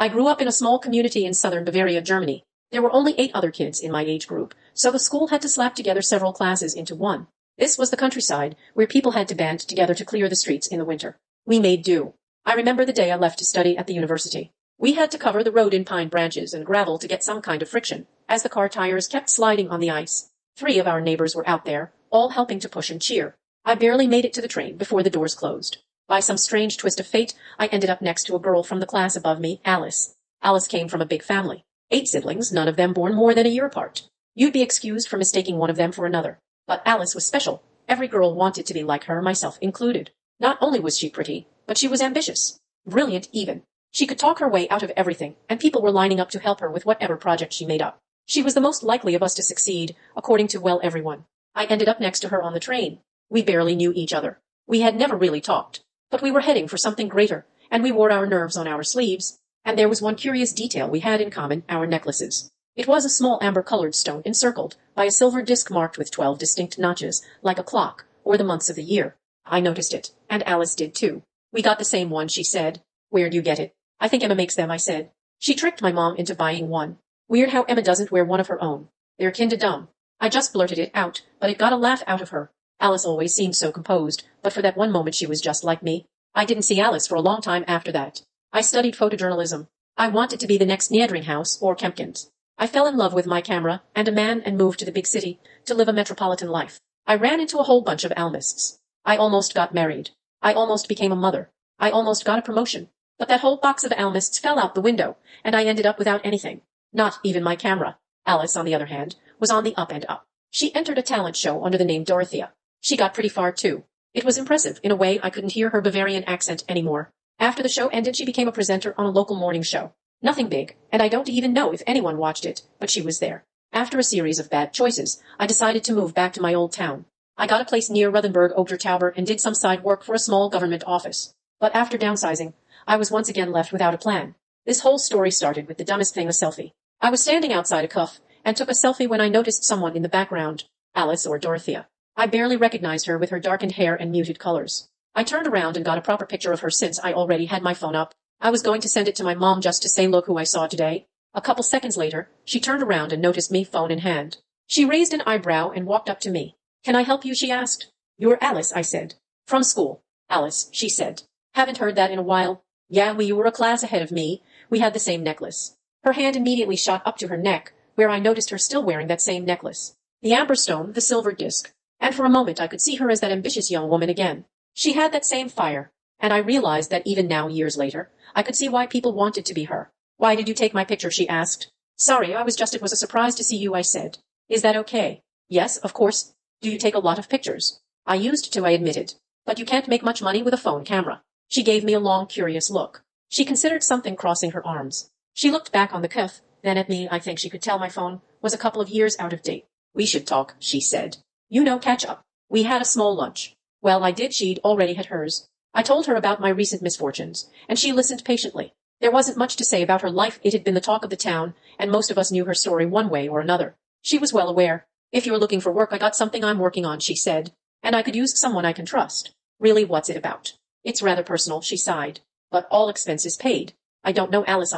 I grew up in a small community in southern Bavaria, Germany. There were only 8 other kids in my age group, so the school had to slap together several classes into one. This was the countryside, where people had to band together to clear the streets in the winter. We made do. I remember the day I left to study at the university. We had to cover the road in pine branches and gravel to get some kind of friction, as the car tires kept sliding on the ice. 3 of our neighbors were out there, all helping to push and cheer. I barely made it to the train before the doors closed. By some strange twist of fate, I ended up next to a girl from the class above me, Alice. Alice came from a big family. 8 siblings, none of them born more than a year apart. You'd be excused for mistaking one of them for another. But Alice was special. Every girl wanted to be like her, myself included. Not only was she pretty, but she was ambitious. Brilliant, even. She could talk her way out of everything, and people were lining up to help her with whatever project she made up. She was the most likely of us to succeed, according to, well, everyone. I ended up next to her on the train. We barely knew each other. We had never really talked. But we were heading for something greater, and we wore our nerves on our sleeves. And there was one curious detail we had in common, our necklaces. It was a small amber-colored stone encircled by a silver disc marked with 12 distinct notches, like a clock, or the months of the year. I noticed it, and Alice did too. We got the same one, she said. Where'd you get it? I think Emma makes them, I said. She tricked my mom into buying one. Weird how Emma doesn't wear one of her own. They're kinda dumb. I just blurted it out, but it got a laugh out of her. Alice always seemed so composed, but for that one moment she was just like me. I didn't see Alice for a long time after that. I studied photojournalism. I wanted to be the next Niedringhaus or Kempkins. I fell in love with my camera and a man and moved to the big city to live a metropolitan life. I ran into a whole bunch of almists. I almost got married. I almost became a mother. I almost got a promotion. But that whole box of almists fell out the window, and I ended up without anything. Not even my camera. Alice, on the other hand, was on the up and up. She entered a talent show under the name Dorothea. She got pretty far, too. It was impressive. In a way, I couldn't hear her Bavarian accent anymore. After the show ended, she became a presenter on a local morning show. Nothing big, and I don't even know if anyone watched it, but she was there. After a series of bad choices, I decided to move back to my old town. I got a place near Rothenburg Obdertauber and did some side work for a small government office. But after downsizing, I was once again left without a plan. This whole story started with the dumbest thing, a selfie. I was standing outside a cafe and took a selfie when I noticed someone in the background. Alice, or Dorothea. I barely recognized her with her darkened hair and muted colors. I turned around and got a proper picture of her since I already had my phone up. I was going to send it to my mom just to say, look who I saw today. A couple seconds later, she turned around and noticed me, phone in hand. She raised an eyebrow and walked up to me. Can I help you? She asked. You're Alice, I said. From school. Alice, she said. Haven't heard that in a while. Yeah, you were a class ahead of me. We had the same necklace. Her hand immediately shot up to her neck, where I noticed her still wearing that same necklace. The amber stone, the silver disc. And for a moment I could see her as that ambitious young woman again. She had that same fire. And I realized that even now, years later, I could see why people wanted to be her. Why did you take my picture? She asked. Sorry, it was a surprise to see you, I said. Is that okay? Yes, of course. Do you take a lot of pictures? I used to, I admitted. But you can't make much money with a phone camera. She gave me a long, curious look. She considered something, crossing her arms. She looked back on the cafe, then at me. I think she could tell my phone was a couple of years out of date. We should talk, she said. You know, catch up. We had a small lunch. Well, I did. She'd already had hers. I told her about my recent misfortunes, and she listened patiently. There wasn't much to say about her life. It had been the talk of the town, and most of us knew her story one way or another. She was well aware. If you're looking for work, I got something I'm working on, she said. And I could use someone I can trust. Really, what's it about? It's rather personal, she sighed. But all expenses paid. I don't know, Alice.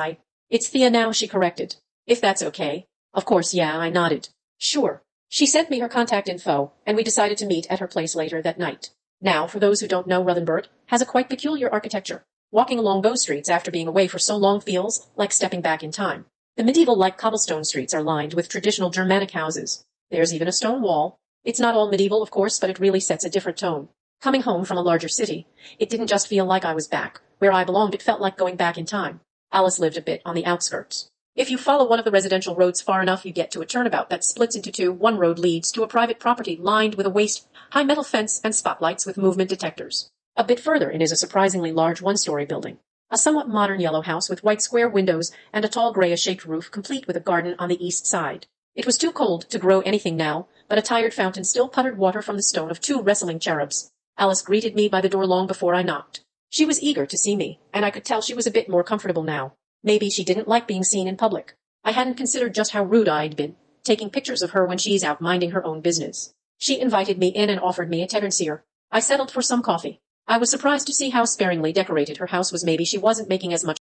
It's Thea now, she corrected. If that's okay. Of course, yeah, I nodded. Sure. She sent me her contact info, and we decided to meet at her place later that night. Now, for those who don't know, Rothenburg has a quite peculiar architecture. Walking along those streets after being away for so long feels like stepping back in time. The medieval-like cobblestone streets are lined with traditional Germanic houses. There's even a stone wall. It's not all medieval, of course, but it really sets a different tone. Coming home from a larger city, it didn't just feel like I was back where I belonged. It felt like going back in time. Alice lived a bit on the outskirts. If you follow one of the residential roads far enough, you get to a turnabout that splits into two. One road leads to a private property lined with a waist-high metal fence and spotlights with movement detectors. A bit further in is a surprisingly large one-story building. A somewhat modern yellow house with white square windows and a tall grayish-shaped roof, complete with a garden on the east side. It was too cold to grow anything now, but a tired fountain still puttered water from the stone of 2 wrestling cherubs. Alice greeted me by the door long before I knocked. She was eager to see me, and I could tell she was a bit more comfortable now. Maybe she didn't like being seen in public. I hadn't considered just how rude I'd been, taking pictures of her when she's out minding her own business. She invited me in and offered me a tegernsee. I settled for some coffee. I was surprised to see how sparingly decorated her house was. Maybe she wasn't making as much